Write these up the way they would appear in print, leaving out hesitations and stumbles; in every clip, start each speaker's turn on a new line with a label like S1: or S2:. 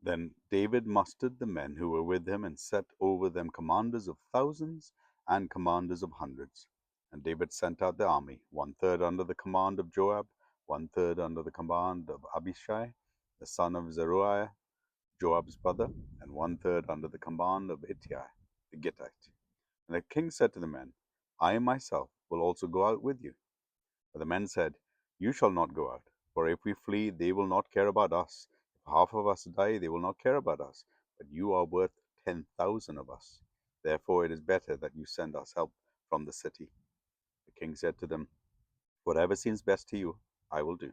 S1: Then David mustered the men who were with him and set over them commanders of thousands and commanders of hundreds. And David sent out the army, one third under the command of Joab, one third under the command of Abishai, the son of Zeruiah, Joab's brother, and one third under the command of Ittai, the Gittite. And the king said to the men, I myself will also go out with you. But the men said, You shall not go out, for if we flee, they will not care about us. If half of us die, they will not care about us. But you are worth 10,000 of us. Therefore it is better that you send us help from the city. The king said to them, Whatever seems best to you, I will do.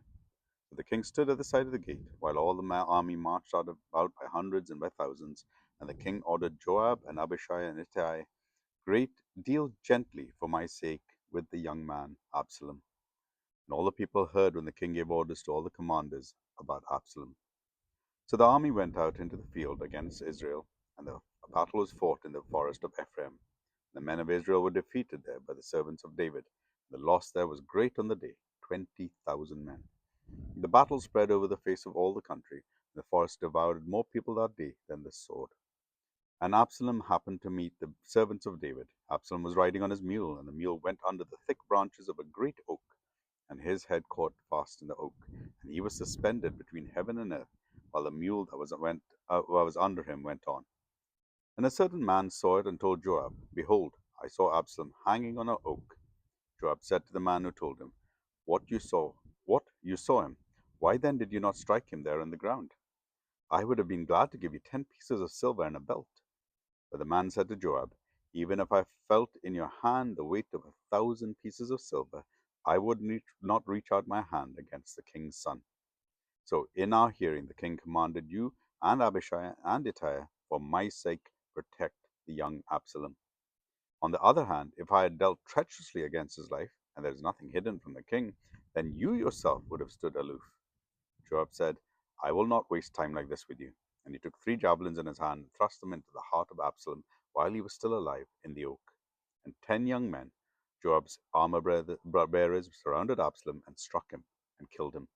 S1: So the king stood at the side of the gate, while all the army marched out by hundreds and by thousands. And the king ordered Joab and Abishai and Ittai, Deal gently for my sake with the young man Absalom. And all the people heard when the king gave orders to all the commanders about Absalom. So the army went out into the field against Israel, and the battle was fought in the forest of Ephraim. The men of Israel were defeated there by the servants of David. The loss there was great on the day, 20,000 men. The battle spread over the face of all the country, and the forest devoured more people that day than the sword. And Absalom happened to meet the servants of David. Absalom was riding on his mule, and the mule went under the thick branches of a great oak, and his head caught fast in the oak, and he was suspended between heaven and earth, while the mule that was under him went on. And a certain man saw it and told Joab, Behold, I saw Absalom hanging on an oak. Joab said to the man who told him, What you saw him? Why then did you not strike him there on the ground? I would have been glad to give you 10 pieces of silver and a belt. But the man said to Joab, Even if I felt in your hand the weight of 1,000 pieces of silver, I would not reach out my hand against the king's son. So in our hearing the king commanded you and Abishai and Ittai, for my sake, protect the young Absalom. On the other hand, if I had dealt treacherously against his life, and there is nothing hidden from the king, then you yourself would have stood aloof. Joab said, I will not waste time like this with you. And he took 3 javelins in his hand and thrust them into the heart of Absalom while he was still alive in the oak. And 10 young men, Joab's armor bearers, surrounded Absalom and struck him and killed him.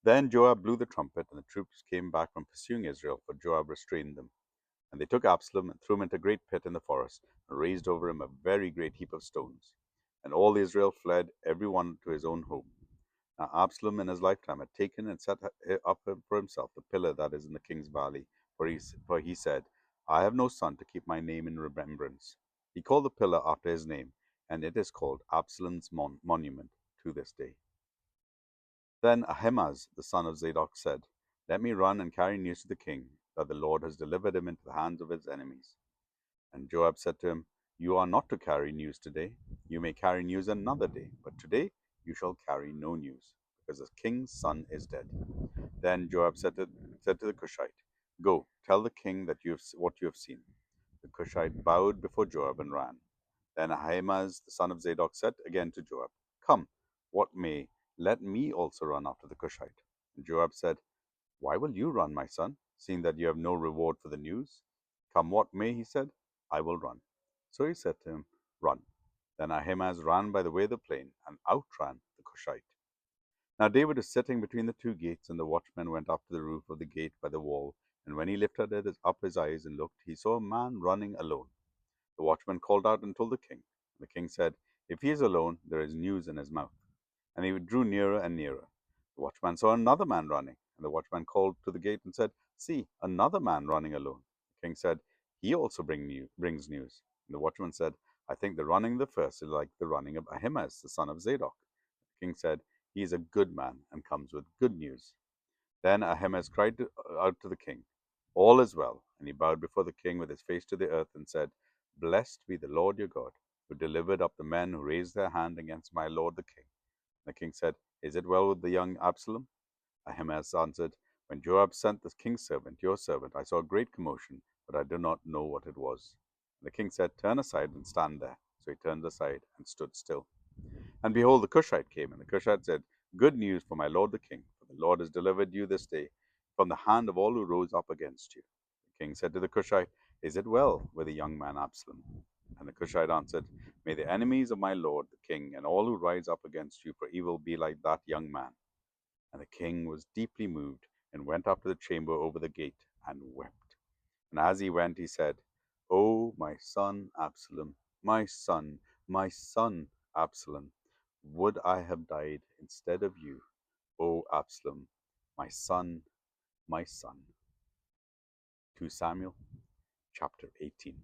S1: Then Joab blew the trumpet, and the troops came back from pursuing Israel, for Joab restrained them. And they took Absalom and threw him into a great pit in the forest, and raised over him a very great heap of stones. And all Israel fled, every one to his own home. Now Absalom in his lifetime had taken and set up for himself the pillar that is in the king's valley, for he said, I have no son to keep my name in remembrance. He called the pillar after his name, and it is called Absalom's monument to this day. Then Ahimaaz the son of Zadok said, Let me run and carry news to the king, that the Lord has delivered him into the hands of his enemies. And Joab said to him, You are not to carry news today. You may carry news another day, but today you shall carry no news, because the king's son is dead. Then Joab said to the Cushite, Go, tell the king what you have seen. The Cushite bowed before Joab and ran. Then Ahimaaz the son of Zadok said again to Joab, Come, what may, let me also run after the Cushite. And Joab said, Why will you run, my son, seeing that you have no reward for the news? Come what may, he said, I will run. So he said to him, Run. Then Ahimaaz ran by the way of the plain, and outran the Cushite. Now David was sitting between the 2 gates, and the watchman went up to the roof of the gate by the wall. And when he lifted up his eyes and looked, he saw a man running alone. The watchman called out and told the king. The king said, If he is alone, there is news in his mouth. And he drew nearer and nearer. The watchman saw another man running, and the watchman called to the gate and said, See, another man running alone. The king said, He also brings news. And the watchman said, I think the running of the first is like the running of Ahimaaz, the son of Zadok. The king said, He is a good man and comes with good news. Then Ahimaaz cried out to the king, All is well. And he bowed before the king with his face to the earth and said, Blessed be the Lord your God, who delivered up the men who raised their hand against my lord the king. And the king said, Is it well with the young Absalom? Ahimaaz answered, When Joab sent the king's servant, your servant, I saw a great commotion, but I do not know what it was. And the king said, Turn aside and stand there. So he turned aside and stood still. And behold, the Cushite came, and the Cushite said, Good news for my lord the king, for the Lord has delivered you this day from the hand of all who rose up against you. The king said to the Cushite, Is it well with the young man Absalom? And the Cushite answered, May the enemies of my lord the king and all who rise up against you for evil be like that young man. And the king was deeply moved, and went up to the chamber over the gate and wept. And as he went, he said, O my son Absalom, my son Absalom, would I have died instead of you, O Absalom, my son, my son. 2 Samuel chapter 18.